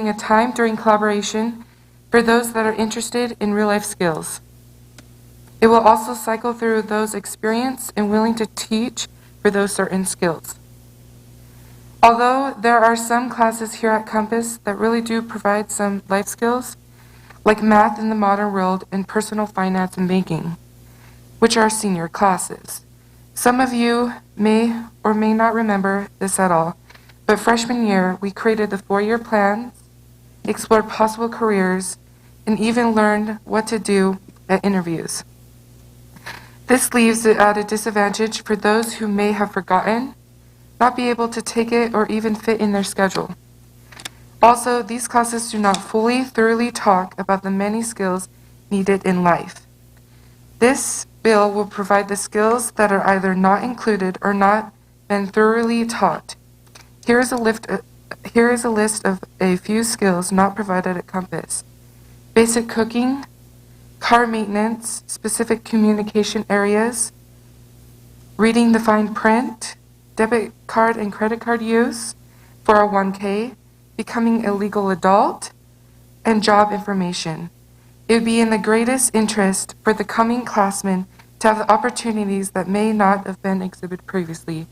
a time during collaboration for those that are interested in real-life skills. It will also cycle through those experienced and willing to teach for those certain skills. Although there are some classes here at Compass that really do provide some life skills, like math in the modern world and personal finance and banking, which are senior classes. Some of you may or may not remember this at all, but freshman year, we created the 4-year plans, explored possible careers, and even learned what to do at interviews. This leaves it at a disadvantage for those who may have forgotten, not be able to take it, or even fit in their schedule. Also, these classes do not thoroughly talk about the many skills needed in life. This bill will provide the skills that are either not included or not been thoroughly taught. Here is a list of a few skills not provided at Compass: basic cooking, car maintenance, specific communication areas, reading the fine print, debit card and credit card use, 401k, becoming a legal adult, and job information. It would be in the greatest interest for the coming classmen to have the opportunities that may not have been exhibited previously.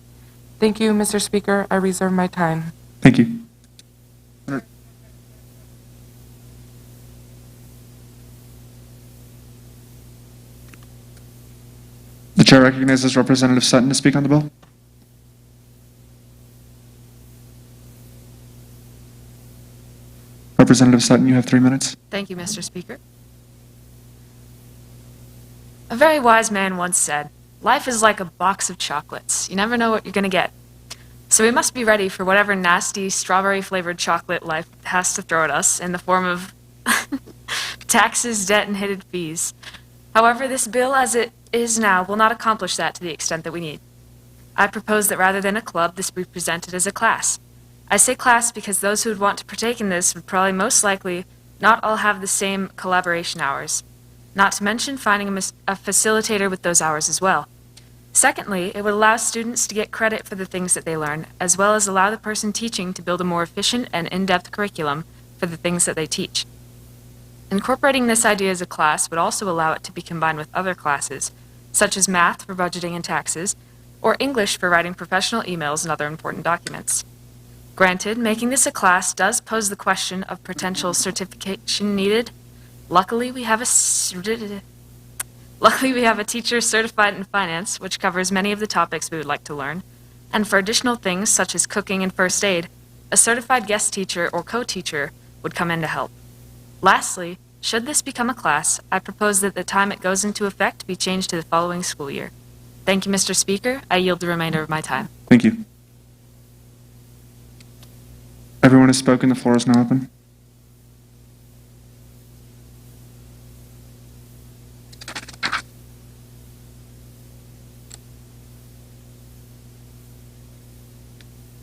Thank you, Mr. Speaker. I reserve my time. Thank you. The chair recognizes Representative Sutton to speak on the bill. Representative Sutton, you have 3 minutes. Thank you, Mr. Speaker. A very wise man once said, "Life is like a box of chocolates. You never know what you're going to get." So we must be ready for whatever nasty strawberry-flavored chocolate life has to throw at us in the form of taxes, debt, and hidden fees. However, this bill as it is now will not accomplish that to the extent that we need. I propose that rather than a club, this be presented as a class. I say class because those who would want to partake in this would probably most likely not all have the same collaboration hours, not to mention finding a facilitator with those hours as well. Secondly, it would allow students to get credit for the things that they learn, as well as allow the person teaching to build a more efficient and in-depth curriculum for the things that they teach. Incorporating this idea as a class would also allow it to be combined with other classes, such as math for budgeting and taxes, or English for writing professional emails and other important documents. Granted, making this a class does pose the question of potential certification needed. Luckily, we have a teacher certified in finance, which covers many of the topics we would like to learn, and for additional things such as cooking and first aid, a certified guest teacher or co-teacher would come in to help. Lastly, should this become a class, I propose that the time it goes into effect be changed to the following school year. Thank you, Mr. Speaker. I yield the remainder of my time. Thank you. Everyone has spoken. The floor is now open.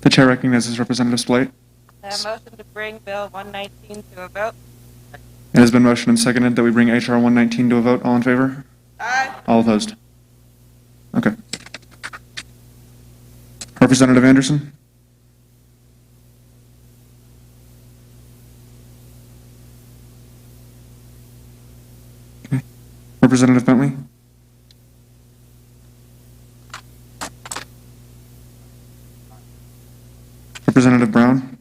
The chair recognizes Representative Splate. Motion to bring Bill 119 to a vote. It has been motioned and seconded that we bring HR 119 to a vote. All in favor? Aye. All opposed? Okay. Representative Anderson? Okay. Representative Bentley? Representative Brown?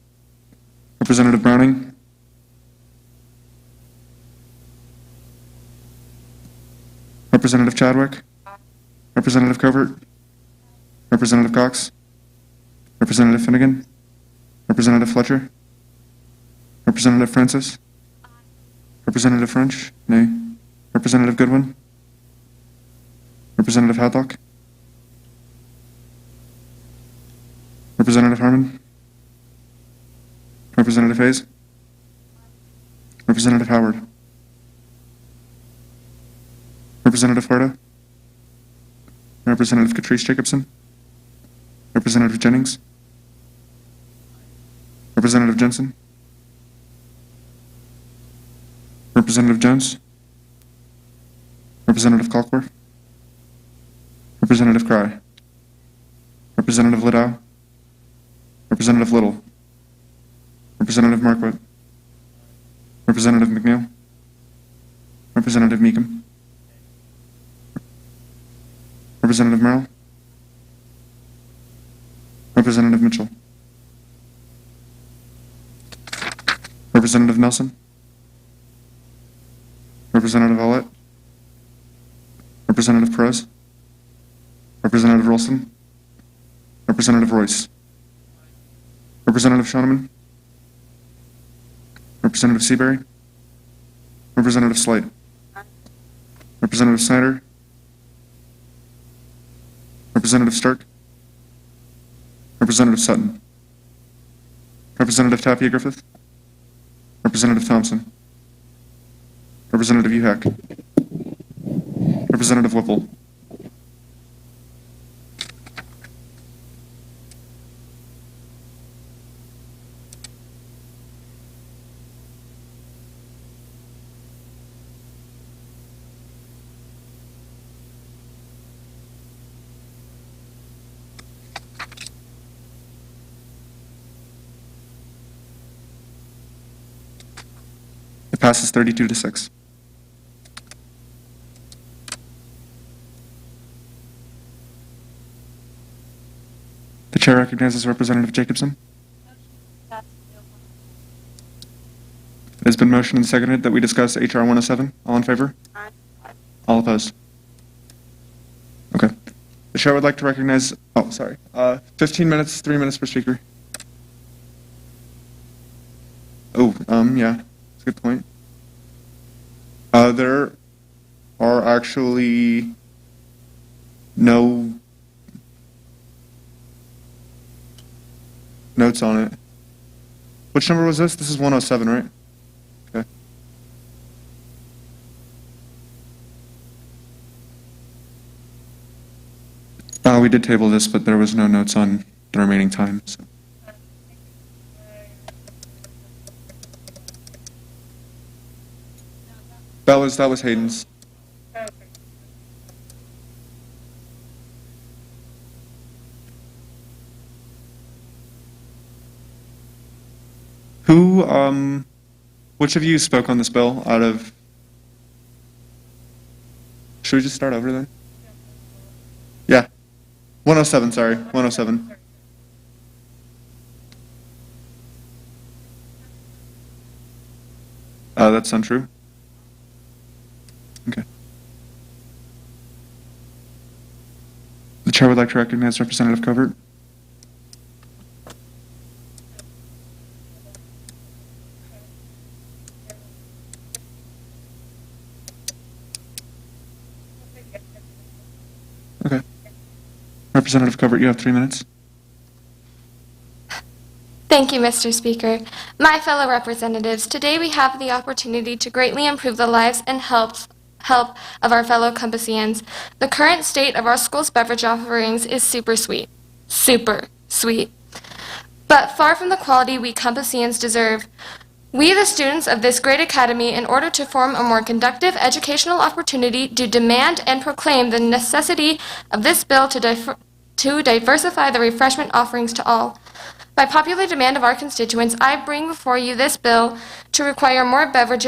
Representative Browning? Representative Chadwick? Representative Covert? Representative Cox? Representative Finnegan? Representative Fletcher? Representative Francis? Representative French? Nay. Representative Goodwin? Representative Hadlock? Representative Harmon? Representative Hayes? Representative Howard? Representative Huerta? Representative Catrice Jacobson? Representative Jennings? Representative Jensen? Representative Jones? Representative Kalkworth? Representative Cry? Representative Liddell? Representative Little? Representative Marquardt? Representative McNeil. Representative Meekum. Representative Merrill. Representative Mitchell. Representative Nelson. Representative Olet. Representative Perez. Representative Rolston. Representative Royce. Representative Shoneman. Representative Seabury. Representative Slate. Representative Snyder. Representative Stark. Representative Sutton. Representative Tapia Griffith. Representative Thompson. Representative Uhak. Representative Whipple. It passes 32 to 6. The chair recognizes Representative Jacobson. It has been motioned and seconded that we discuss H.R. 107. All in favor? Aye. All opposed? Okay. The chair would like to recognize, 15 minutes, 3 minutes per speaker. Yeah, that's a good point. There are actually no notes on it. Which number was this? This is 107, right? Okay. We did table this, but there was no notes on the remaining time. So. That was Hayden's. Which of you spoke on this bill out of... Should we just start over then? Yeah. 107, sorry. 107. That's untrue. Okay. The chair would like to recognize Representative Covert. Okay. Representative Covert, you have 3 minutes. Thank you, Mr. Speaker. My fellow representatives, today we have the opportunity to greatly improve the lives and help of our fellow Compassians. The current state of our school's beverage offerings is super sweet. Super sweet. But far from the quality we Compassians deserve. We, the students of this great academy, in order to form a more conducive educational opportunity, do demand and proclaim the necessity of this bill to diversify the refreshment offerings to all. By popular demand of our constituents, I bring before you this bill to require more beverage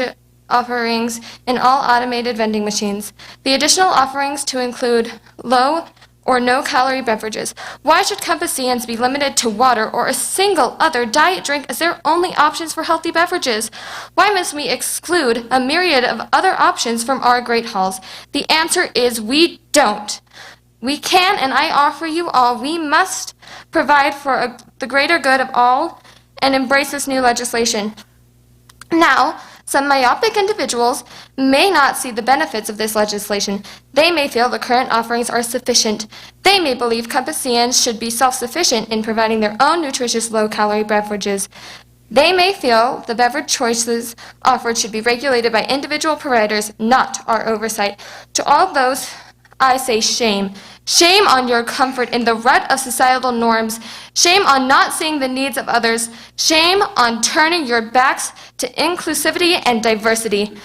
offerings in all automated vending machines. The additional offerings to include low or no-calorie beverages. Why should Compassians be limited to water or a single other diet drink as their only options for healthy beverages? Why must we exclude a myriad of other options from our great halls? The answer is we don't. We can, and I offer you all, we must provide for the greater good of all and embrace this new legislation. Now, some myopic individuals may not see the benefits of this legislation. They may feel the current offerings are sufficient. They may believe Compassians should be self-sufficient in providing their own nutritious low-calorie beverages. They may feel the beverage choices offered should be regulated by individual providers, not our oversight. To all those, I say shame. Shame on your comfort in the rut of societal norms. Shame on not seeing the needs of others. Shame on turning your backs to inclusivity and diversity.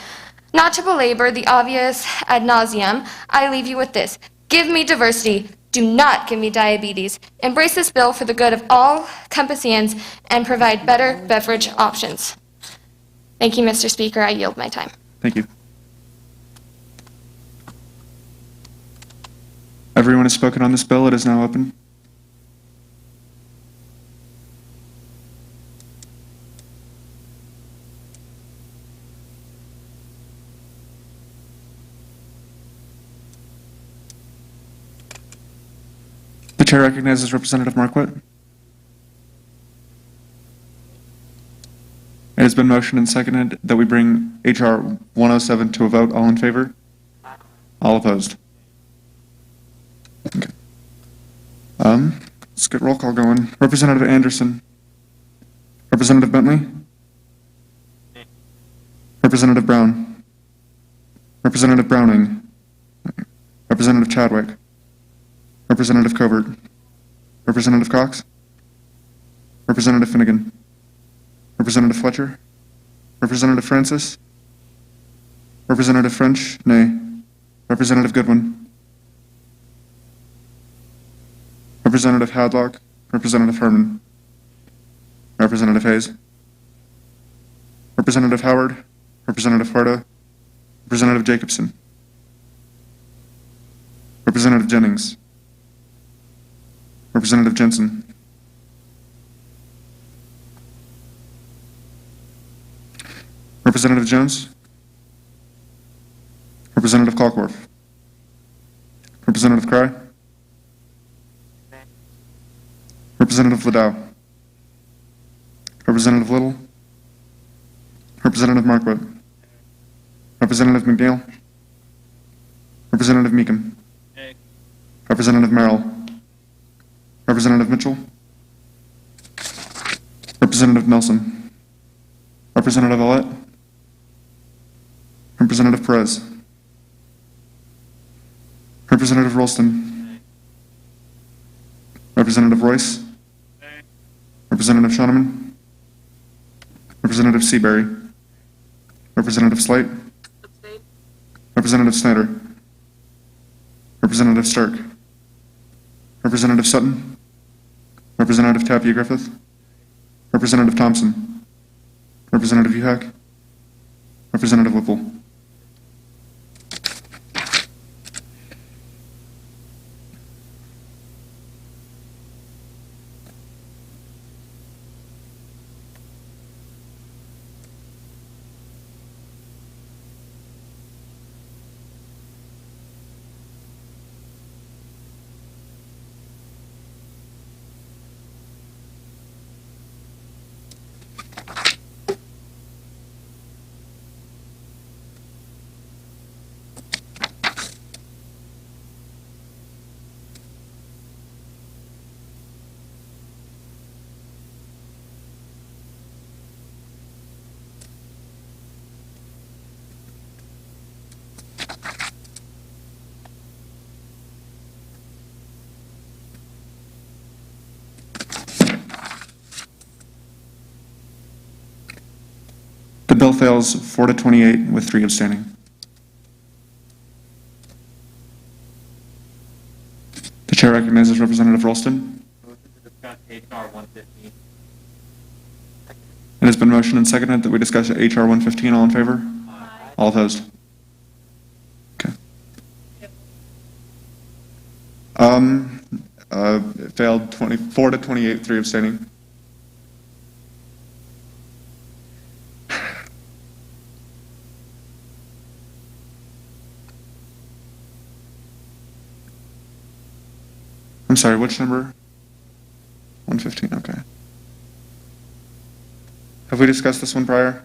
Not to belabor the obvious ad nauseum, I leave you with this. Give me diversity. Do not give me diabetes. Embrace this bill for the good of all Compassians and provide better beverage options. Thank you, Mr. Speaker. I yield my time. Thank you. Everyone has spoken on this bill. It is now open. The chair recognizes Representative Marquardt. It has been motioned and seconded that we bring H.R. 107 to a vote. All in favor? All opposed? Okay. Let's get roll call going. Representative Anderson. Representative Bentley. Representative Brown. Representative Browning. Representative Chadwick. Representative Covert. Representative Cox. Representative Finnegan. Representative Fletcher. Representative Francis. Representative French. Nay. Representative Goodwin. Representative Hadlock. Representative Herman. Representative Hayes. Representative Howard. Representative Huerta. Representative Jacobson. Representative Jennings. Representative Jensen. Representative Jones. Representative Kalkworth. Representative Cry. Representative Liddell. Representative Little. Representative Marquardt. Representative McNeil. Representative Meekum. Representative Merrill. Representative Mitchell. Representative Nelson. Representative Olet. Representative Perez. Representative Rolston. Representative Royce. Representative Shoneman. Representative Seabury. Representative Slight. Representative Snyder. Representative Stark. Representative Sutton. Representative Tapia Griffith. Representative Thompson. Representative Uhak. Representative Whipple. The bill fails 4 to 28 with 3 abstaining. The chair recognizes Representative Rolston. Motion to discuss HR 115. It has been motioned and seconded that we discuss HR 115. All in favor? Aye. All opposed? Okay. It failed 24 to 28, 3 abstaining. I'm sorry, which number? 115, okay. Have we discussed this one prior?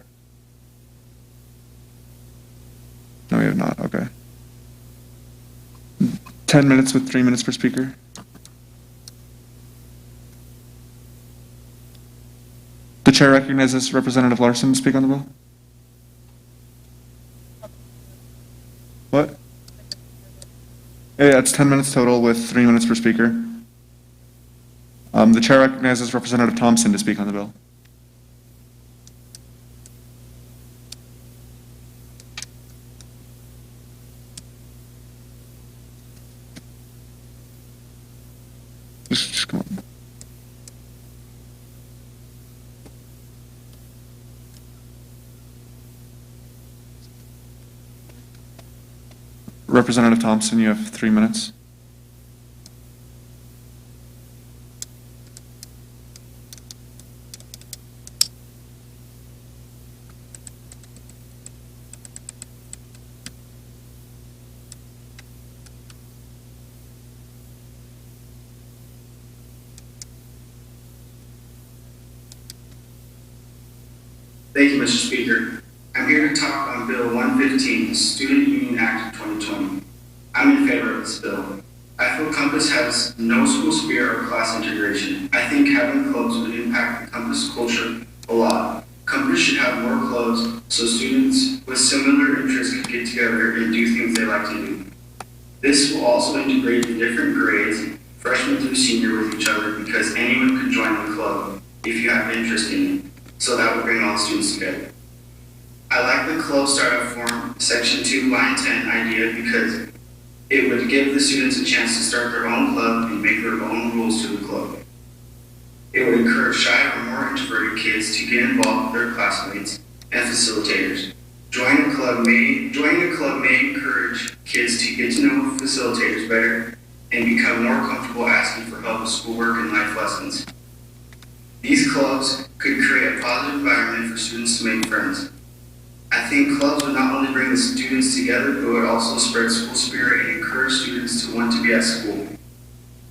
No, we have not, okay. 10 minutes with 3 minutes per speaker. The chair recognizes Representative Larson to speak on the bill. What? Yeah, it's 10 minutes total with 3 minutes per speaker. The chair recognizes Representative Thompson to speak on the bill. Just come on. Representative Thompson, you have 3 minutes. Thank you, Mr. Speaker. I'm here to talk on Bill 115, the Student Union Act of 2020. I'm in favor of this bill. I feel Compass has no school spirit or class integration. I think having clubs would impact the Compass culture a lot. Compass should have more clubs so students with similar interests can get together and do things they like to do. This will also integrate the different grades, freshman through senior, with each other because anyone could join the club if you have interest in it. So that would bring all students together. I like the club startup form, section 2, line 10 idea because it would give the students a chance to start their own club and make their own rules to the club. It would encourage shy or more introverted kids to get involved with their classmates and facilitators. Joining a club may encourage kids to get to know facilitators better and become more comfortable asking for help with schoolwork and life lessons. These clubs could create a positive environment for students to make friends. I think clubs would not only bring the students together, but would also spread school spirit and encourage students to want to be at school.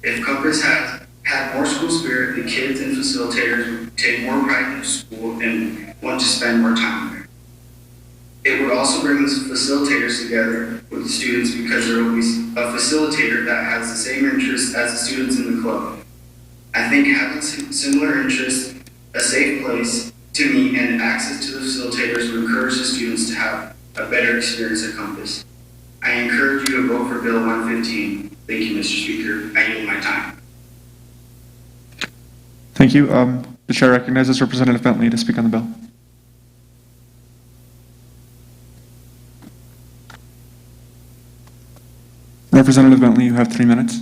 If Compass had more school spirit, the kids and facilitators would take more pride in school and want to spend more time there. It would also bring the facilitators together with the students because there will be a facilitator that has the same interests as the students in the club. I think having similar interests, a safe place to meet, and access to the facilitators would encourage the students to have a better experience at Compass. I encourage you to vote for Bill 115. Thank you, Mr. Speaker. I yield my time. Thank you. The chair recognizes Representative Bentley to speak on the bill. Representative Bentley, you have 3 minutes.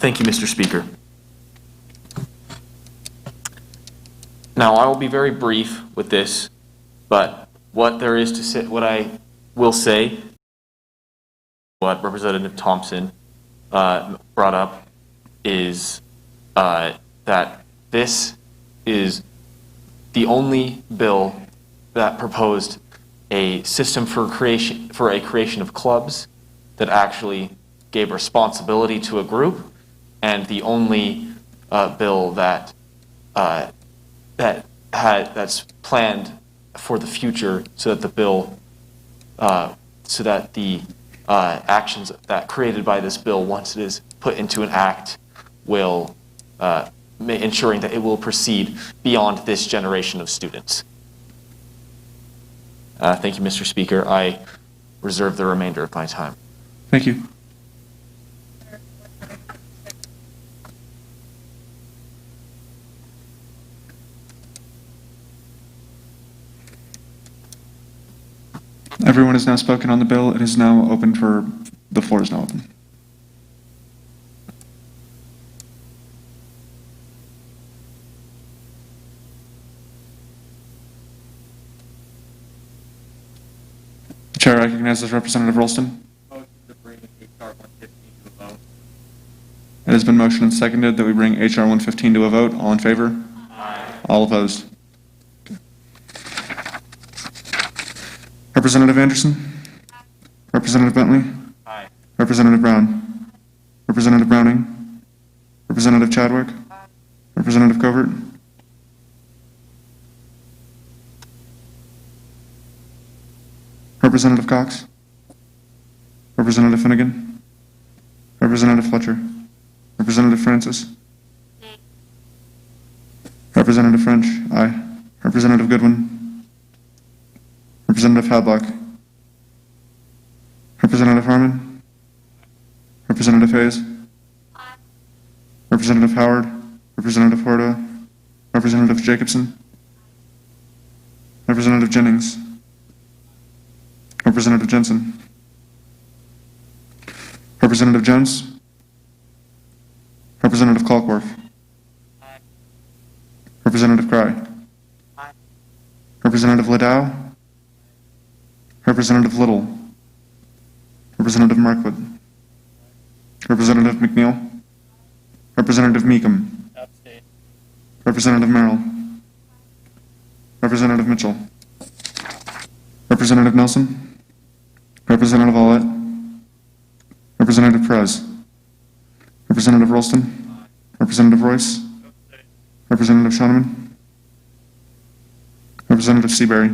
Thank you, Mr. Speaker. Now, I will be very brief with this, but what I will say, what Representative Thompson brought up is that this is the only bill that proposed a system for a creation of clubs that actually gave responsibility to a group, and the only bill that that's planned for the future, so that the actions that created by this bill, once it is put into an act, will ensuring that it will proceed beyond this generation of students. Thank you, Mr. Speaker. I reserve the remainder of my time. Thank you. Everyone has now spoken on the bill. It is now open the floor is now open. The chair recognizes Representative Rolston. Motion to bring HR 115 to a vote. It has been motioned and seconded that we bring HR 115 to a vote. All in favor? Aye. All opposed? Representative Anderson? Representative Bentley? Aye. Representative Brown? Representative Browning? Representative Chadwick? Representative Covert? Representative Cox? Representative Finnegan? Representative Fletcher? Representative Francis? Representative French? Aye. Representative Goodwin? Representative Hadlock? Representative Harmon? Representative Hayes? Representative Howard? Representative Horta? Representative Jacobson? Representative Jennings? Representative Jensen? Representative Representative Jones? Representative Kalkworth? Representative Cry? Representative Ladow? Representative Little? Representative Markwood? Representative McNeil? Representative Meekum? Representative Merrill? Representative Mitchell? Representative Nelson? Representative Ollett? Representative Perez? Representative Rolston? Representative Royce? Representative Shoneman? Representative Seabury?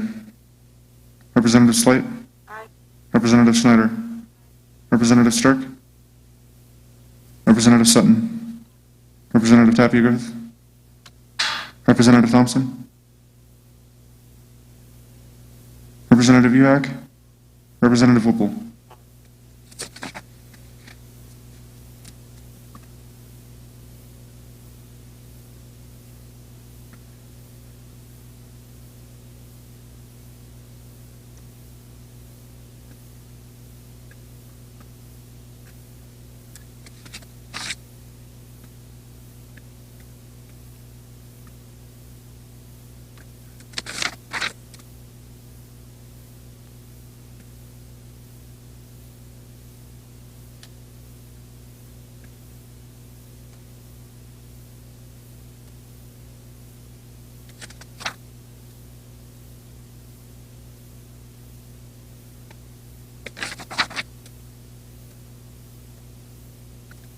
Representative Slate? Representative Schneider? Representative Stark? Representative Sutton? Representative Tapia-Griffith? Representative Thompson? Representative Uhak? Representative Whipple?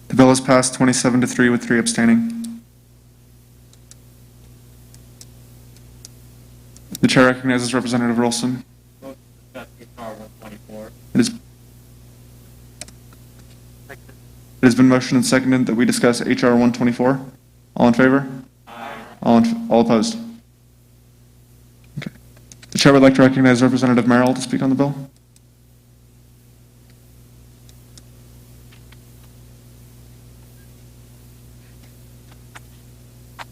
The bill is passed 27-3 with 3 abstaining. The chair recognizes Representative Rolston. Motion to discuss HR 124. It has been motioned and seconded that we discuss HR 124. All in favor? Aye. All opposed? Okay. The chair would like to recognize Representative Merrill to speak on the bill.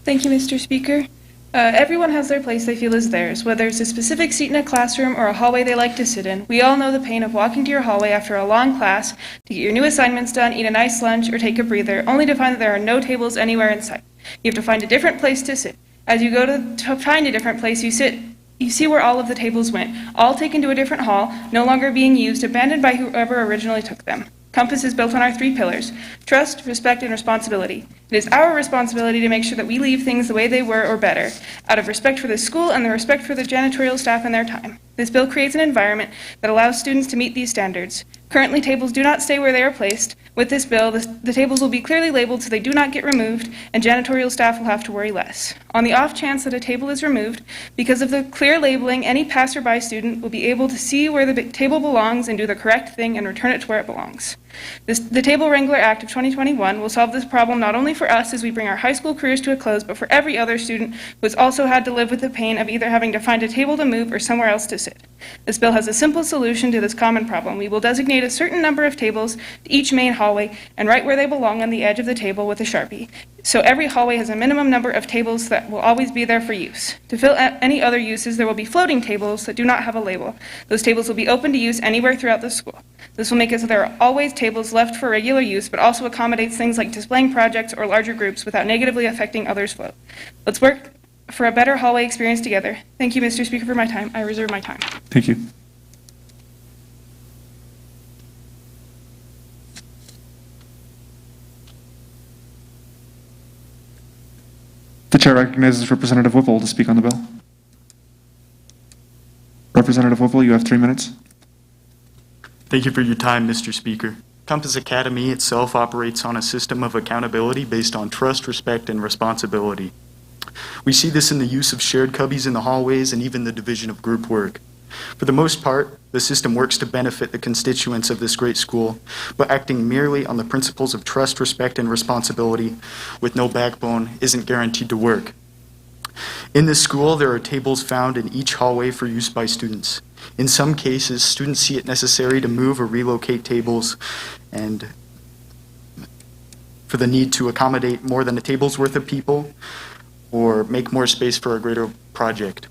Thank you, Mr. Speaker. Everyone has their place they feel is theirs, whether it's a specific seat in a classroom or a hallway they like to sit in. We all know the pain of walking to your hallway after a long class to get your new assignments done, eat a nice lunch, or take a breather, only to find that there are no tables anywhere in sight. You have to find a different place to sit. As you go to find a different place, you see where all of the tables went, all taken to a different hall, no longer being used, abandoned by whoever originally took them. Compass is built on our 3 pillars: trust, respect, and responsibility. It is our responsibility to make sure that we leave things the way they were or better, out of respect for the school and the respect for the janitorial staff and their time. This bill creates an environment that allows students to meet these standards. Currently, tables do not stay where they are placed. With this bill, the tables will be clearly labeled so they do not get removed, and janitorial staff will have to worry less. On the off chance that a table is removed, because of the clear labeling, any passerby student will be able to see where the table belongs and do the correct thing and return it to where it belongs. The Table Wrangler Act of 2021 will solve this problem not only for us as we bring our high school careers to a close, but for every other student who has also had to live with the pain of either having to find a table to move or somewhere else to sit. This bill has a simple solution to this common problem. We will designate a certain number of tables to each main hallway and write where they belong on the edge of the table with a Sharpie. So every hallway has a minimum number of tables that will always be there for use. To fill any other uses, there will be floating tables that do not have a label. Those tables will be open to use anywhere throughout the school. This will make it so there are always tables left for regular use, but also accommodates things like displaying projects or larger groups without negatively affecting others' flow. Let's work for a better hallway experience together. Thank you, Mr. Speaker, for my time. I reserve my time. Thank you. The chair recognizes Representative Whipple to speak on the bill. Representative Whipple, you have 3 minutes. Thank you for your time, Mr. Speaker. Compass Academy itself operates on a system of accountability based on trust, respect, and responsibility. We see this in the use of shared cubbies in the hallways and even the division of group work. For the most part, the system works to benefit the constituents of this great school, but acting merely on the principles of trust, respect, and responsibility with no backbone isn't guaranteed to work. In this school, there are tables found in each hallway for use by students. In some cases, students see it necessary to move or relocate tables and for the need to accommodate more than a table's worth of people or make more space for a greater project.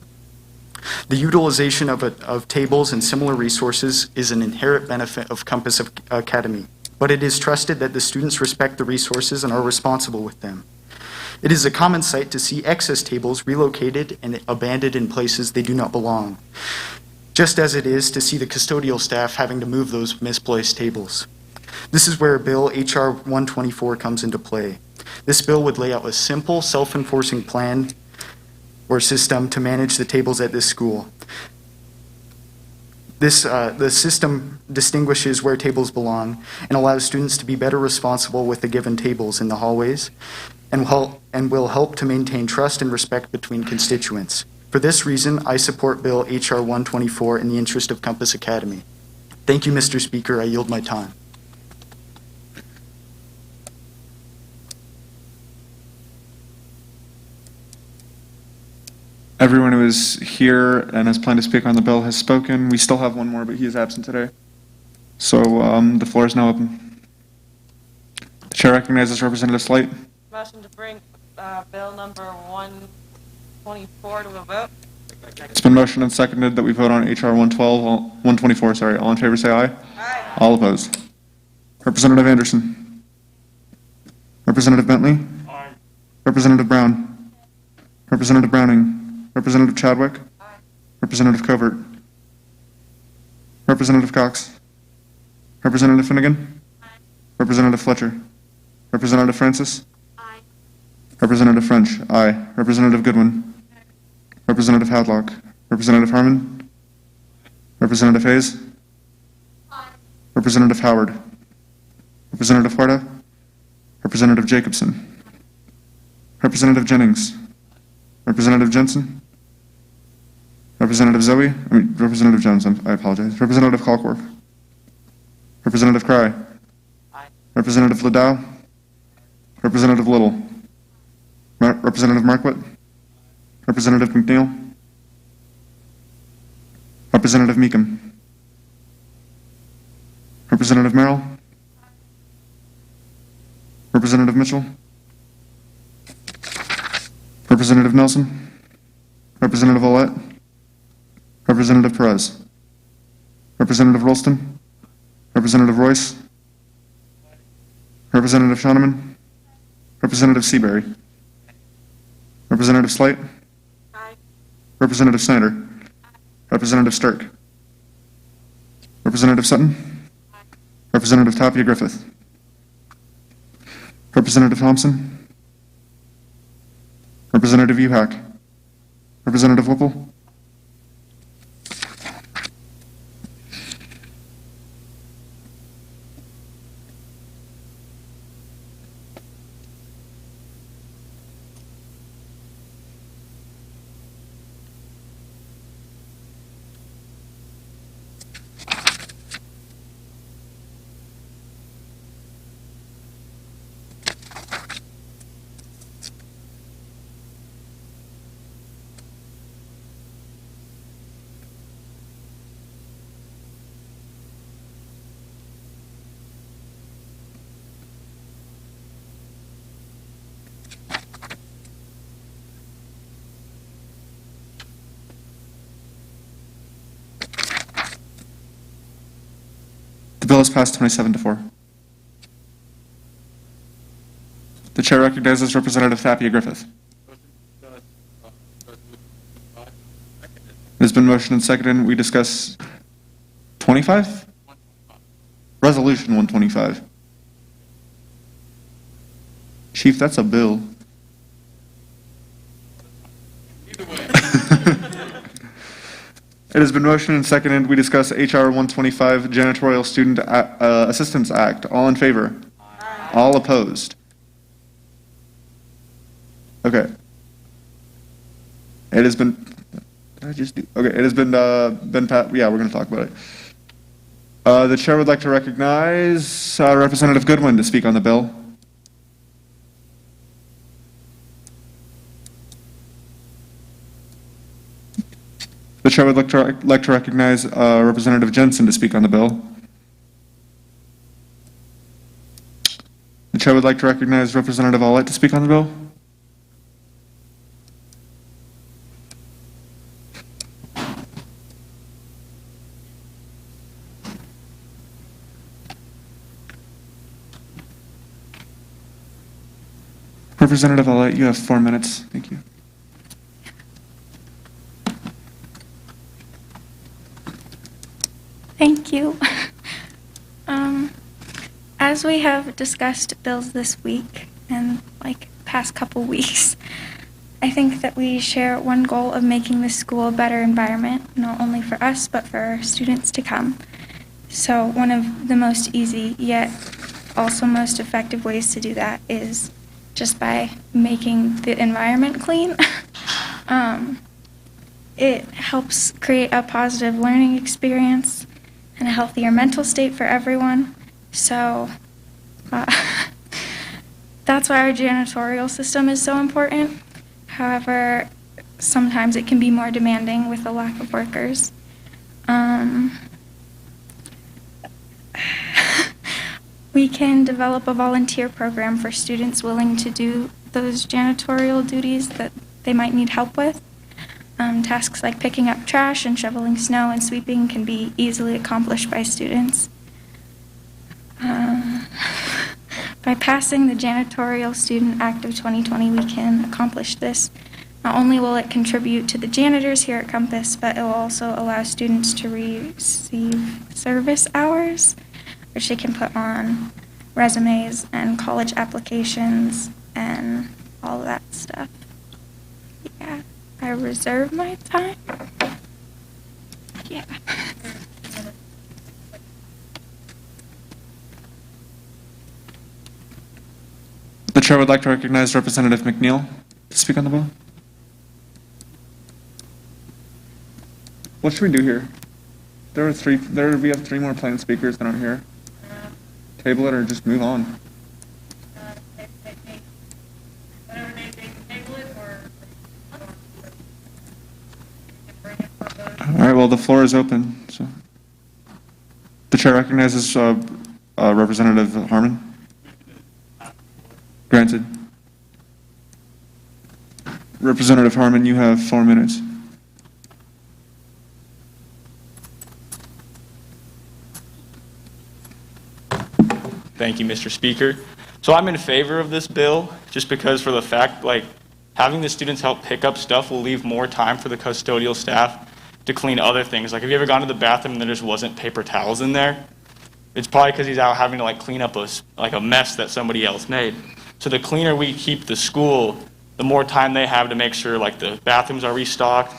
The utilization of tables and similar resources is an inherent benefit of Compass Academy, but it is trusted that the students respect the resources and are responsible with them. It is a common sight to see excess tables relocated and abandoned in places they do not belong, just as it is to see the custodial staff having to move those misplaced tables. This is where Bill HR 124 comes into play. This bill would lay out a simple, self-enforcing plan or system to manage the tables at this school. The system distinguishes where tables belong and allows students to be better responsible with the given tables in the hallways and will help to maintain trust and respect between constituents. For this reason, I support Bill HR 124 in the interest of Compass Academy. Thank you, Mr. Speaker. I yield my time. Everyone who is here and has planned to speak on the bill has spoken. We still have one more, but he is absent today. So the floor is now open. The chair recognizes Representative Slight. Motion to bring bill number 124 to a vote. It's been motioned and seconded that we vote on HR 124. Sorry. All in favor say aye. Aye. All opposed. Representative Anderson. Representative Bentley. Aye. Representative Brown. Representative Browning. Representative Chadwick. Aye. Representative Covert. Representative Cox. Representative Finnegan. Aye. Representative Fletcher. Representative Francis. Aye. Representative French. Aye. Representative Goodwin. Representative Hadlock. Representative Harmon. Representative Hayes. Aye. Representative Howard. Representative Huerta. Representative Jacobson. Representative Jennings. Representative Jensen. Representative Representative Jones, I apologize. Representative Colcorp. Representative Cry. Aye. Representative Ladow. Representative Little. Representative Marquardt. Representative McNeil. Representative Meekum. Representative Merrill. Representative Mitchell. Representative Nelson. Representative Olet. Representative Perez. Representative Rolston. Representative Royce. Representative Shoneman. Representative Seabury. Representative Slight. Aye. Representative Snyder. Representative Stirk. Representative Sutton. Representative Tapia Griffith. Representative Thompson. Representative Uhak. Representative Whipple. The bill is passed 27-4. The chair recognizes Representative Tapia Griffith. It has been motioned and seconded. We discuss 25? Resolution 125. Chief, that's a bill. It has been motioned and seconded. We discuss HR 125, Janitorial Student Assistance Act. All in favor? Aye. All opposed? Okay. It has been, did I just do, okay, it has been yeah, we're going to talk about it. The chair would like to recognize Representative Goodwin to speak on the bill. The chair would like to recognize Representative Jensen to speak on the bill. The chair would like to recognize Representative Olet to speak on the bill. Representative Olet, you have 4 minutes. Thank you. Thank you. As we have discussed bills this week and past couple weeks, I think that we share one goal of making this school a better environment, not only for us, but for our students to come. So one of the most easy, yet also most effective ways to do that is just by making the environment clean. It helps create a positive learning experience and a healthier mental state for everyone. So that's why our janitorial system is so important. However, sometimes it can be more demanding with a lack of workers. We can develop a volunteer program for students willing to do those janitorial duties that they might need help with. Tasks like picking up trash and shoveling snow and sweeping can be easily accomplished by students. By passing the Janitorial Student Act of 2020, we can accomplish this. Not only will it contribute to the janitors here at Compass, but it will also allow students to receive service hours, which they can put on resumes and college applications and all of that stuff. Yeah, I reserve my time. Yeah. The chair would like to recognize Representative McNeil to speak on the bill. What should we do here? We have 3 more planned speakers that aren't here. Table it or just move on. All right, well, the floor is open. So, the chair recognizes Representative Harmon. Granted. Representative Harmon, you have 4 minutes. Thank you, Mr. Speaker. So I'm in favor of this bill just because for the fact, having the students help pick up stuff will leave more time for the custodial staff to clean other things. Have you ever gone to the bathroom and there just wasn't paper towels in there? It's probably because he's out having to clean up a mess that somebody else made. So the cleaner we keep the school, the more time they have to make sure the bathrooms are restocked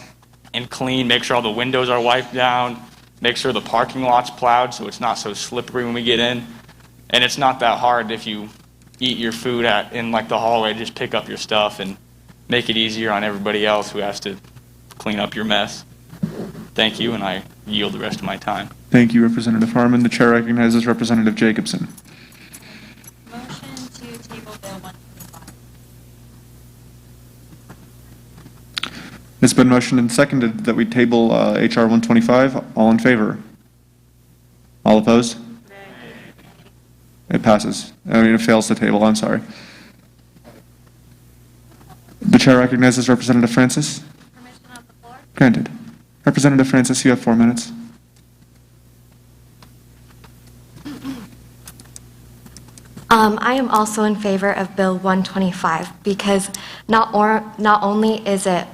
and clean, make sure all the windows are wiped down, make sure the parking lot's plowed so it's not so slippery when we get in. And it's not that hard if you eat your food in the hallway, just pick up your stuff and make it easier on everybody else who has to clean up your mess. Thank you, and I yield the rest of my time. Thank you, Representative Harmon. The chair recognizes Representative Jacobson. Motion to table Bill 125. It's been motioned and seconded that we table HR 125. All in favor? All opposed? It passes. It fails to table. I'm sorry. The chair recognizes Representative Francis. Permission on the floor? Granted. Representative Francis, you have 4 minutes. I am also in favor of Bill 125 because not only is it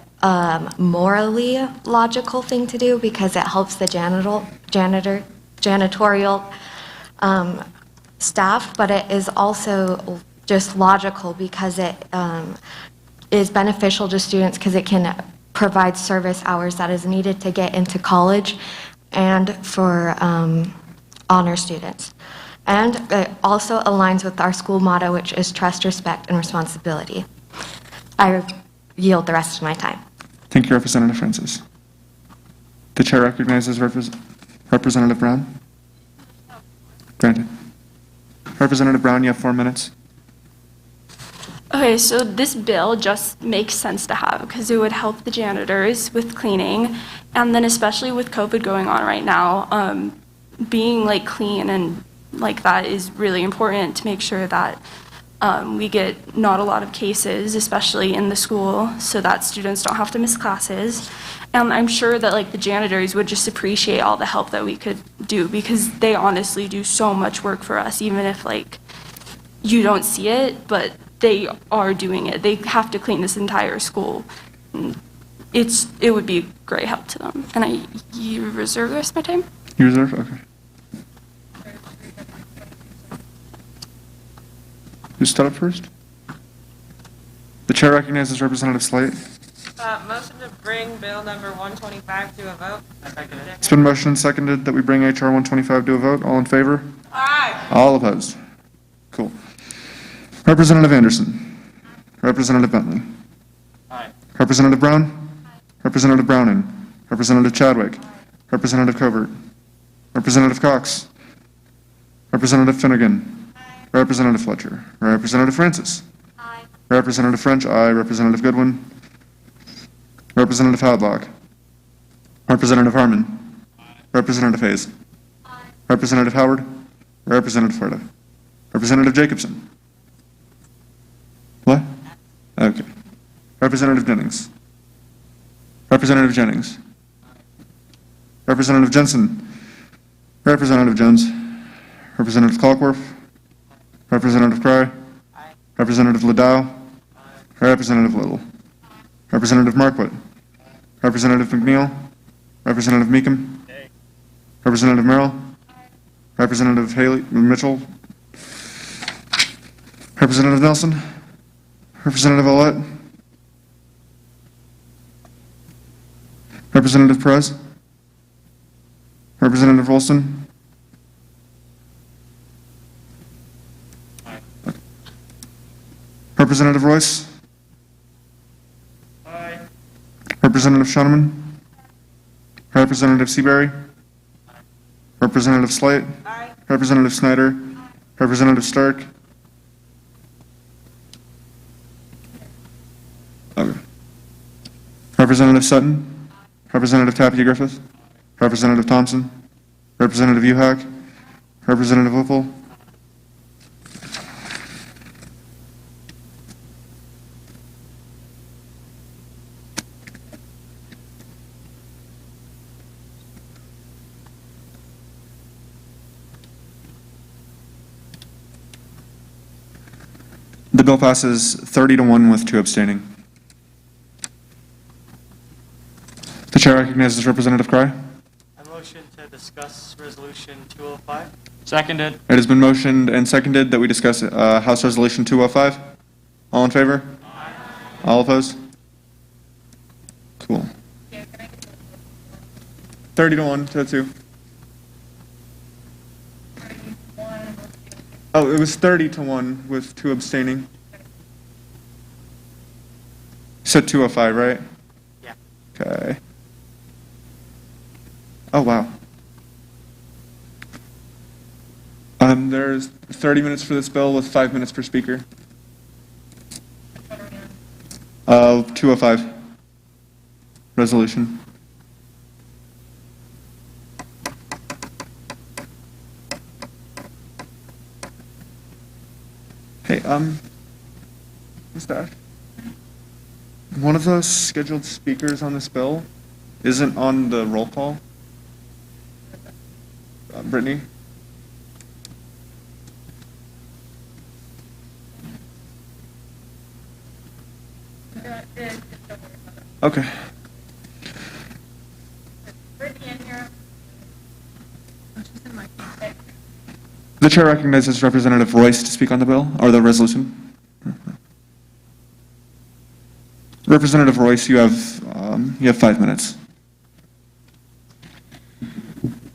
morally logical thing to do because it helps the janitorial staff, but it is also just logical because it is beneficial to students because it can provide service hours that is needed to get into college and for honor students. And it also aligns with our school motto, which is trust, respect, and responsibility. I yield the rest of my time. Thank you, Representative Francis. The chair recognizes Representative Brown. Granted. Representative Brown, you have 4 minutes. Okay, so this bill just makes sense to have because it would help the janitors with cleaning, and then especially with COVID going on right now, being clean and that is really important to make sure that we get not a lot of cases, especially in the school, so that students don't have to miss classes. And I'm sure that the janitors would just appreciate all the help that we could do because they honestly do so much work for us, even if you don't see it, but they are doing it. They have to clean this entire school. It would be a great help to them. And you reserve the rest of my time? You reserve? Okay. Who stood up first? The chair recognizes Representative Slate. Motion to bring bill number 125 to a vote. It's been motioned and seconded that we bring HR 125 to a vote. All in favor? Aye. All opposed? Cool. Representative Anderson. Representative Bentley. Aye. Representative Brown. Representative Browning. Representative Chadwick. Representative Covert. Representative Cox. Representative Finnegan. Representative Fletcher. Representative Francis. Aye. Representative French, aye. Representative Goodwin. Representative Hadlock. Representative Harmon. Representative Hayes. Representative Howard. Representative Fuerte. Representative Jacobson. What? Okay. Representative Jennings. Representative Jennings. Representative Jensen. Representative Jones. Representative Clockworth. Representative Cry. Representative Liddell. Representative Little. Representative Markwood. Representative McNeil. Representative Meekum. Representative Merrill. Representative Haley Mitchell. Representative Nelson. Representative Olet. Representative Perez. Representative Wilson. Representative Royce. Aye. Representative Schoeneman. Representative Seabury. Representative Slate. Aye. Representative Snyder. Representative Stark. Okay. Representative Sutton. Representative Tapia Griffith. Representative Thompson. Representative Uhak. Representative Whipple. The bill passes 30-1 with 2 abstaining. The chair recognizes Representative Cry. I motion to discuss Resolution 205. Seconded. It has been motioned and seconded that we discuss House Resolution 205. All in favor? Aye. All opposed? Cool. 30-1 to 2. Oh, it was 30-1 with 2 abstaining. You said 205, right? Yeah. Okay. Oh, wow. There's 30 minutes for this bill with 5 minutes per speaker. 205. Resolution. Hey, Mustache. One of the scheduled speakers on this bill isn't on the roll call. Brittany? Okay. The chair recognizes Representative Royce to speak on the bill, or the resolution. Representative Royce, you have 5 minutes.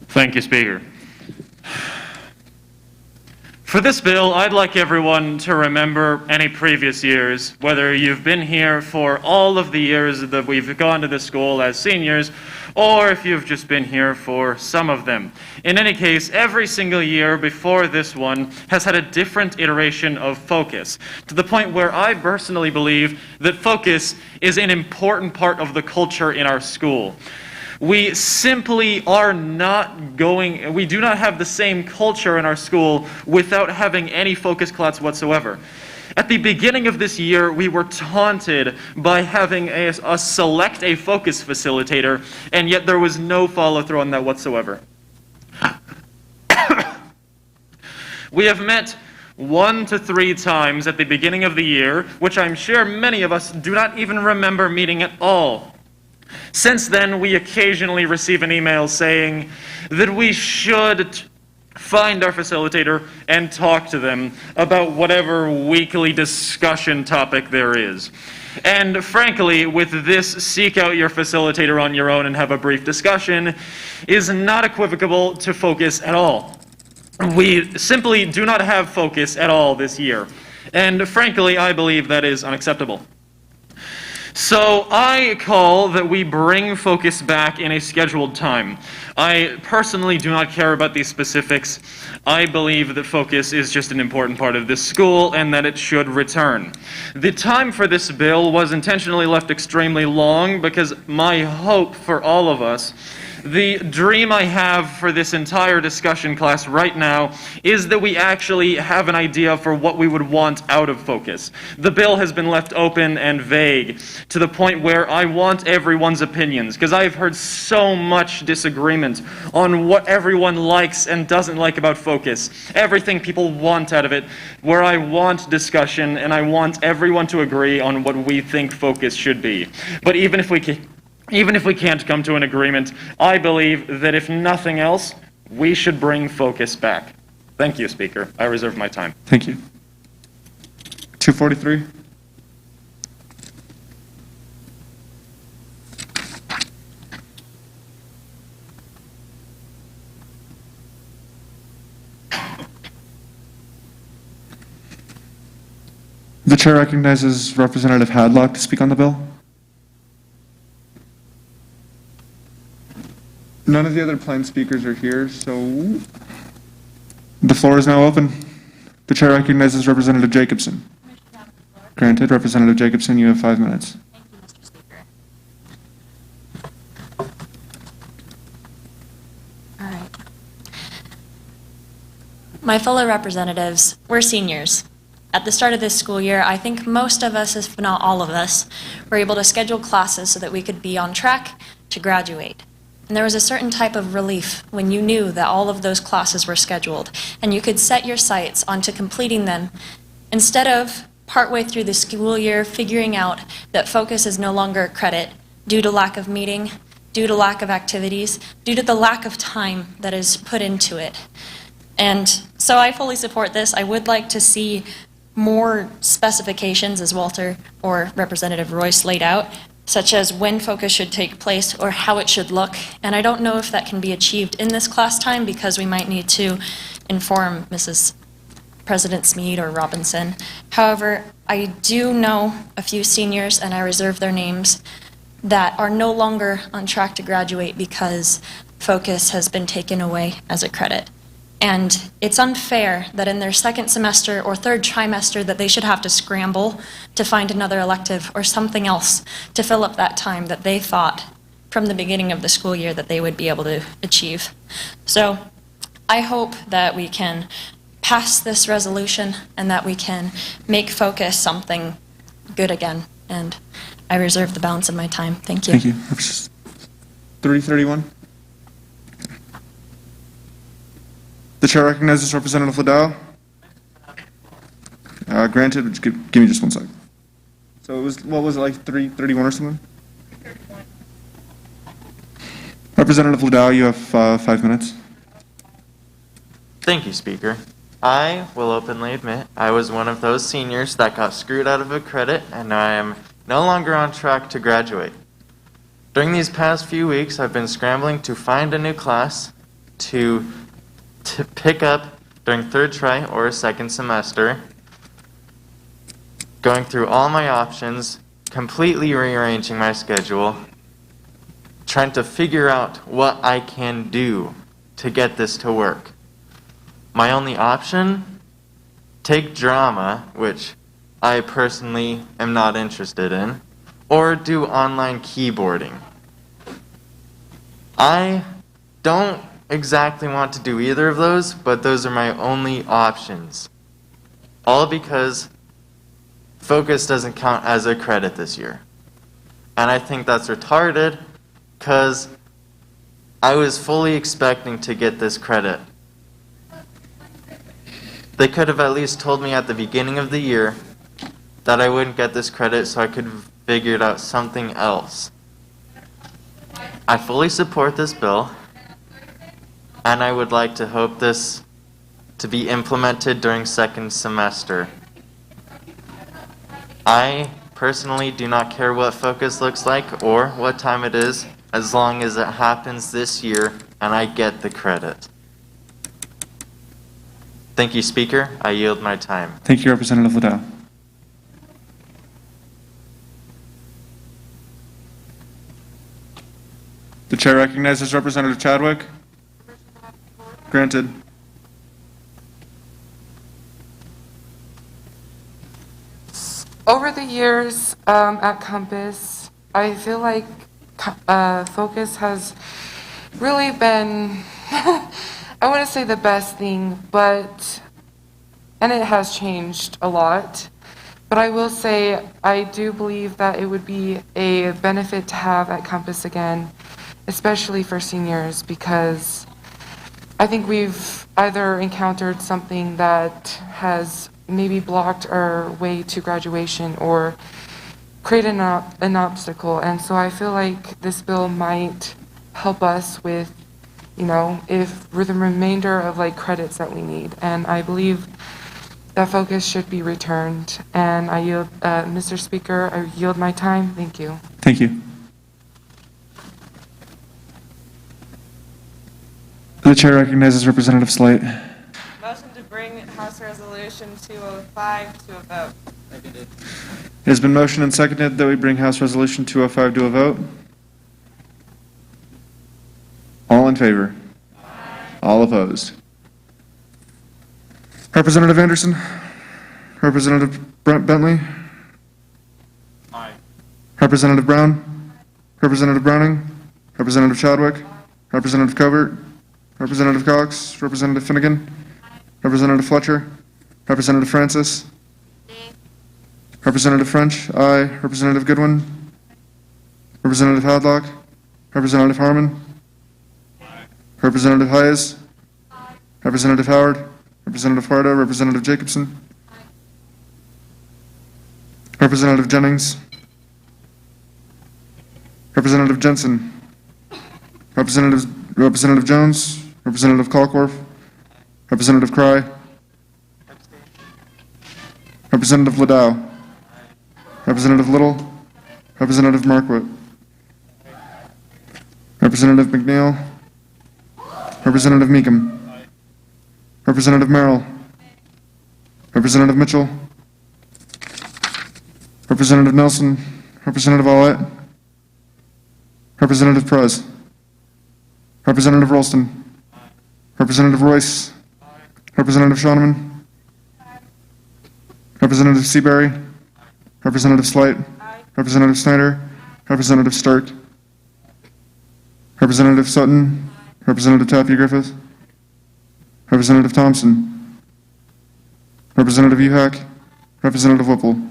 Thank you, Speaker. For this bill, I'd like everyone to remember any previous years, whether you've been here for all of the years that we've gone to this school as seniors, or if you've just been here for some of them. In any case, every single year before this one has had a different iteration of focus, to the point where I personally believe that focus is an important part of the culture in our school. We simply are not going, we do not have the same culture in our school without having any focus class whatsoever. At the beginning of this year, we were taunted by having a select a focus facilitator, and yet there was no follow-through on that whatsoever. We have met 1 to 3 times at the beginning of the year, which I'm sure many of us do not even remember meeting at all. Since then, we occasionally receive an email saying that we should find our facilitator and talk to them about whatever weekly discussion topic there is. And frankly, with this seek out your facilitator on your own and have a brief discussion is not equivocal to focus at all. We simply do not have focus at all this year. And frankly, I believe that is unacceptable. So I call that we bring focus back in a scheduled time. I personally do not care about these specifics. I believe that focus is just an important part of this school and that it should return. The time for this bill was intentionally left extremely long because my hope for all of us, the dream I have for this entire discussion class right now is that we actually have an idea for what we would want out of focus. The bill has been left open and vague to the point where I want everyone's opinions, because I've heard so much disagreement on what everyone likes and doesn't like about focus, everything people want out of it, where I want discussion and I want everyone to agree on what we think focus should be. But even if we can't come to an agreement, I believe that if nothing else, we should bring focus back. Thank you, Speaker. I reserve my time. Thank you. 243. The chair recognizes Representative Hadlock to speak on the bill. None of the other planned speakers are here, so the floor is now open. The chair recognizes Representative Jacobson. Granted. Representative Jacobson, you have 5 minutes. Thank you, Mr. Speaker. All right. My fellow representatives, we're seniors. At the start of this school year, I think most of us, if not all of us, were able to schedule classes so that we could be on track to graduate. And there was a certain type of relief when you knew that all of those classes were scheduled and you could set your sights onto completing them instead of partway through the school year figuring out that focus is no longer a credit due to lack of meeting, due to lack of activities, due to the lack of time that is put into it. And so I fully support this. I would like to see more specifications, as Walter or Representative Royce laid out, such as when focus should take place or how it should look. And I don't know if that can be achieved in this class time because we might need to inform Mrs. President Smead or Robinson. However, I do know a few seniors, and I reserve their names, that are no longer on track to graduate because focus has been taken away as a credit. And it's unfair that in their second semester or third trimester that they should have to scramble to find another elective or something else to fill up that time that they thought from the beginning of the school year that they would be able to achieve. So I hope that we can pass this resolution and that we can make focus something good again. And I reserve the balance of my time. Thank you. Thank you. 331. The chair recognizes Representative Liddell. Granted, just give me just 1 second. So it was, what was it, like 331 or something? 331. Representative Liddell, you have 5 minutes. Thank you, Speaker. I will openly admit I was one of those seniors that got screwed out of a credit, and I am no longer on track to graduate. During these past few weeks, I've been scrambling to find a new class to pick up during third try or second semester, going through all my options, completely rearranging my schedule, trying to figure out what I can do to get this to work. My only option? Take drama, which I personally am not interested in, or do online keyboarding. I don't exactly want to do either of those, but those are my only options. All because focus doesn't count as a credit this year. And I think that's retarded because I was fully expecting to get this credit. They could have at least told me at the beginning of the year that I wouldn't get this credit so I could have figured out something else. I fully support this bill, and I would like to hope this to be implemented during second semester. I personally do not care what focus looks like or what time it is, as long as it happens this year and I get the credit. Thank you, Speaker. I yield my time. Thank you, Representative Liddell. The chair recognizes Representative Chadwick. Granted. Over the years at Compass, I feel like focus has really been, I wouldn't say the best thing, and it has changed a lot. But I will say I do believe that it would be a benefit to have at Compass again, especially for seniors, because I think we've either encountered something that has maybe blocked our way to graduation or created an obstacle. And so I feel like this bill might help us with, if we're the remainder of credits that we need. And I believe that focus should be returned. And I yield, Mr. Speaker, I yield my time. Thank you. Thank you. The chair recognizes Representative Slate. Motion to bring House Resolution 205 to a vote. It has been motioned and seconded that we bring House Resolution 205 to a vote. All in favor? All opposed? Representative Anderson? Representative Bentley? Aye. Representative Brown? Representative Browning? Representative Chadwick? Representative Covert? Representative Cox? Representative Finnegan? Representative Fletcher? Representative Francis? Representative French? Aye. Representative Goodwin? Representative Hadlock? Representative Harmon? Representative Hayes? Representative Howard? Representative Fardo? Representative Jacobson? Representative Jennings? Representative Jensen? Representative Jones? Representative Colcorf? Representative Cry? Representative Liddell? Representative Little? Representative Markwitt? Representative McNeil? Representative Meekum? Representative Merrill? Representative Mitchell? Representative Nelson? Representative Ollett? Representative Prez? Representative Rolston? Representative Royce? Representative Shoneman? Representative Seabury? Representative Slight? Representative Snyder? Representative Stark? Representative Sutton? Representative Tapia Griffith? Representative Thompson? Representative Uhak? Representative Whipple?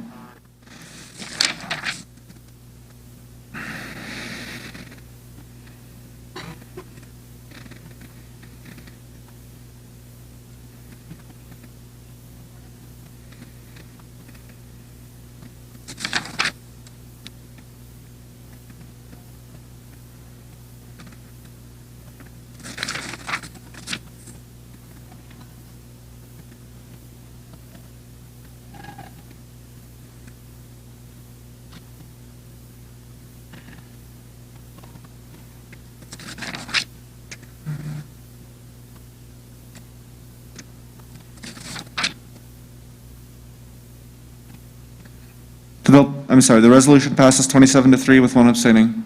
The resolution passes 27-3 with one abstaining.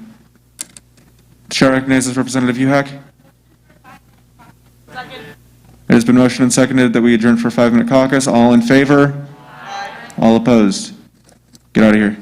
The chair recognizes Representative Uhak. Second. It has been motioned and seconded that we adjourn for a 5-minute caucus. All in favor? All opposed? Get out of here.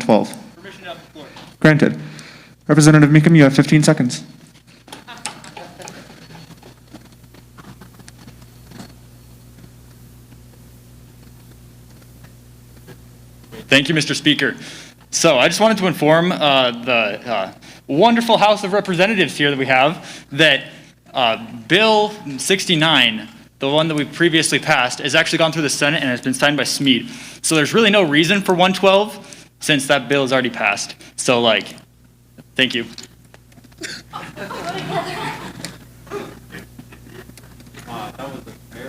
112? Granted. Representative Meekum, you have 15 seconds. Thank you, Mr. Speaker. So I just wanted to inform the wonderful House of Representatives here that we have that Bill 69, the one that we previously passed, has actually gone through the Senate and has been signed by Smead. So there's really no reason for 112 since that bill is already passed. So, like, thank you.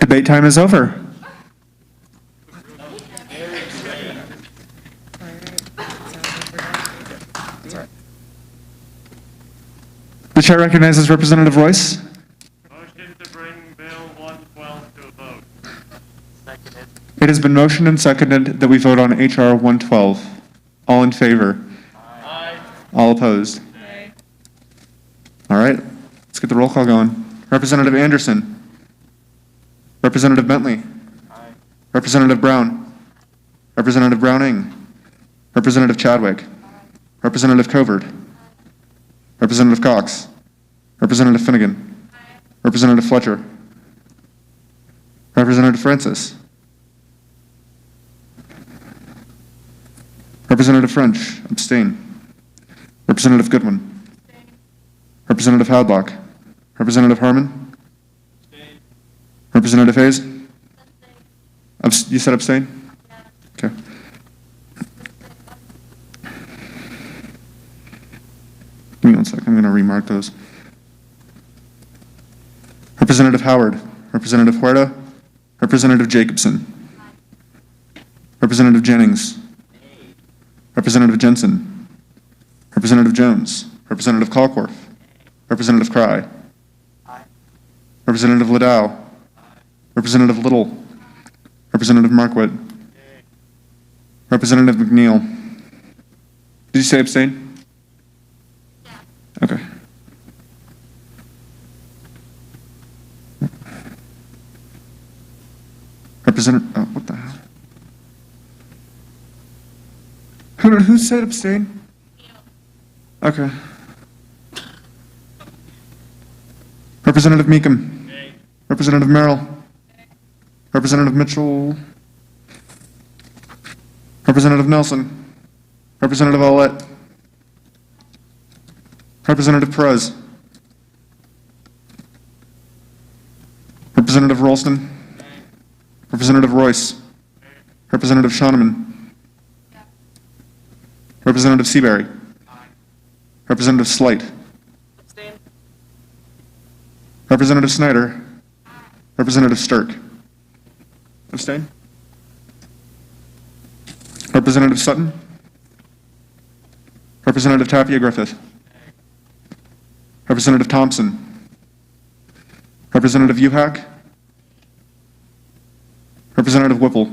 Debate time is over. The chair recognizes Representative Royce. Motion to bring Bill 112 to a vote. Seconded. It has been motioned and seconded that we vote on HR 112. All in favor? Aye. All opposed? Nay. All right, let's get the roll call going. Representative Anderson. Representative Bentley. Aye. Representative Brown. Representative Browning. Representative Chadwick. Representative Covert. Representative Cox. Representative Finnegan. Representative Fletcher. Representative Francis. Representative French, abstain. Representative Goodwin. Representative Hadlock. Representative Harmon. Representative Hayes. You said abstain? Okay. Give me one second, I'm going to remark those. Representative Howard. Representative Huerta. Representative Jacobson. Representative Jennings. Representative Jensen. Representative Jones. Representative Colcorf. Representative Cry. Representative Liddell. Representative Little. Representative Markwood. Representative McNeil. Did you say abstain? Okay. Representative, what the hell? Who said abstain? Okay. Representative Meekum. Representative Merrill. Representative Mitchell. Representative Nelson. Representative Olet. Representative Perez. Representative Rolston. Representative Royce. Representative Shoneman. Representative Seabury. Representative Slight. Representative Snyder. Representative Stirk. Abstain. Representative Sutton. Representative Tapia Griffith. Representative Thompson. Representative Uhak. Representative Whipple.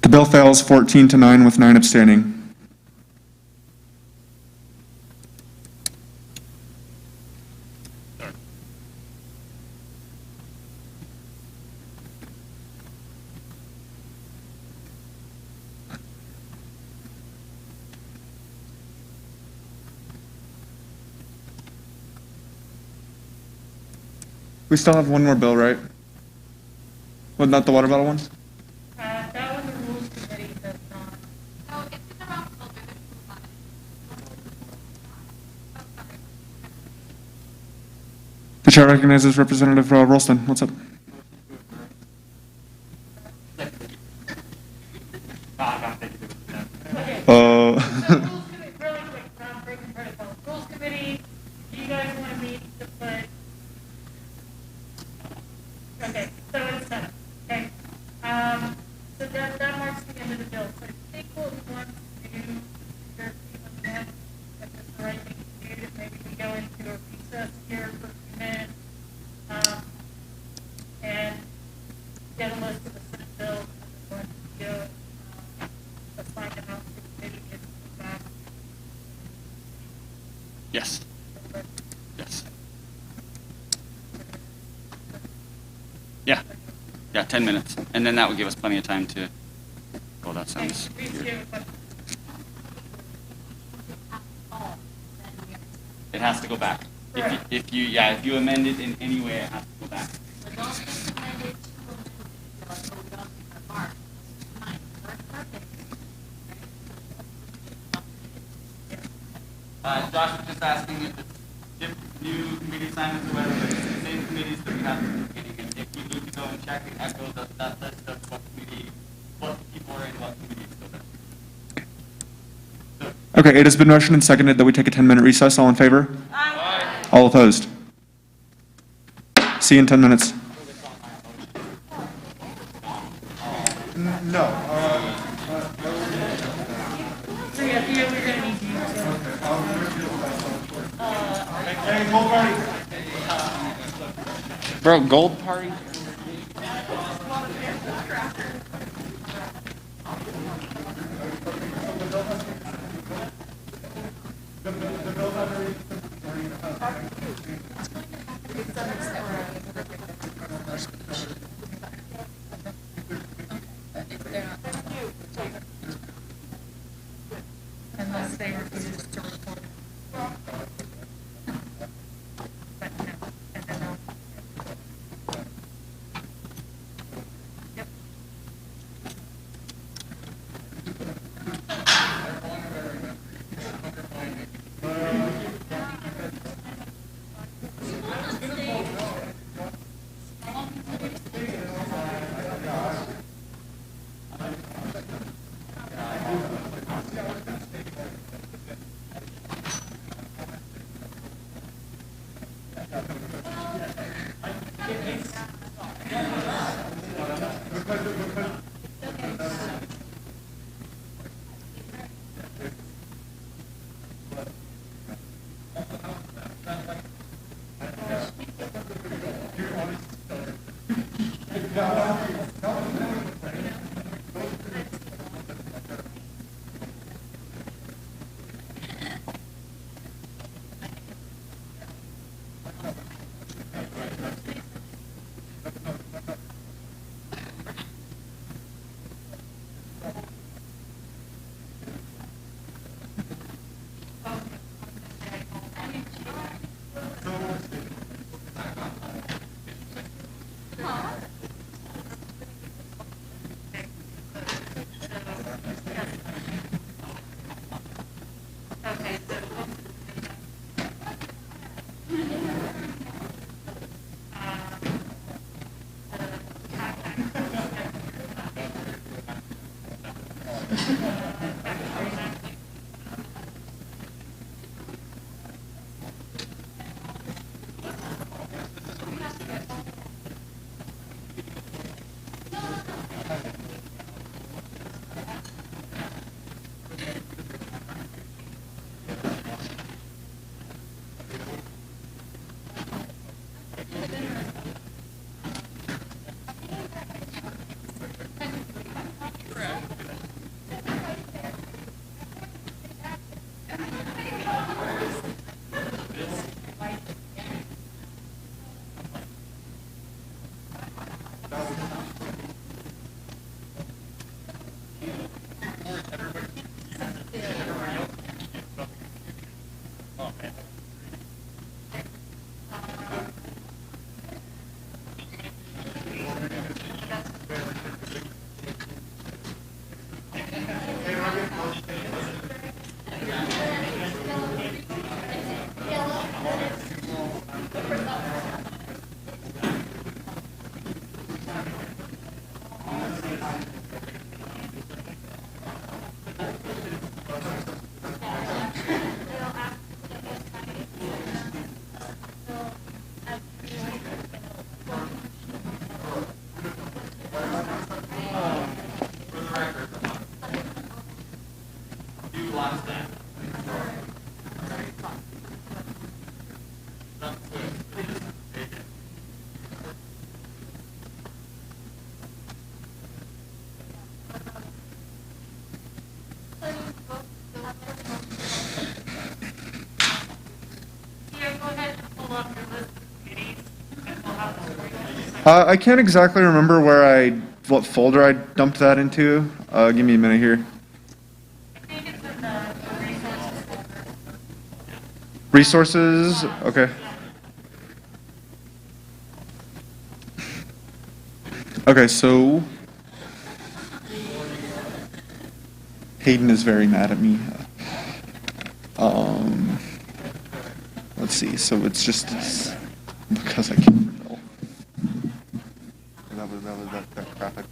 The bill fails 14-9 with 9 abstaining. We still have one more bill, right? Well, not the water bottle one? That one, the rules committee does not. No, it's in the wrong folder. The chair recognizes Representative Rolston. What's up? Rules committee, really quick, breaking protocol. Rules committee, do you guys want to meet to put? Okay, so it's done. Okay. So that marks the end of the bill. So I think what we want to do, if it's the right thing to do, is maybe we go into a recess here for a few minutes, and get a list of the Senate bills that we're going to go, assign them out to the committee and come back. Yes. Yes. Yeah. Yeah, 10 minutes. And then that would give us plenty of time to, oh, that sounds weird. It has to go back. If you amend it in any way, it has to go back. Josh was just asking if it's new committee assignments or whether it's the same committees that we have at the beginning. And if you need to go and check and echo that list of what people are in what committee is still there. Okay, it has been motioned and seconded that we take a 10-minute recess. All in favor? Aye. All opposed? See you in 10 minutes. No. So yeah, Theo, we're gonna need you. Bro, gold party? Unless they refuse to report. But no, and then they'll. Yep. I can't exactly remember what folder I dumped that into. Give me a minute here. Resources, okay. Okay, so Hayden is very mad at me. Let's see, so it's just because I can't recall. That was that crap I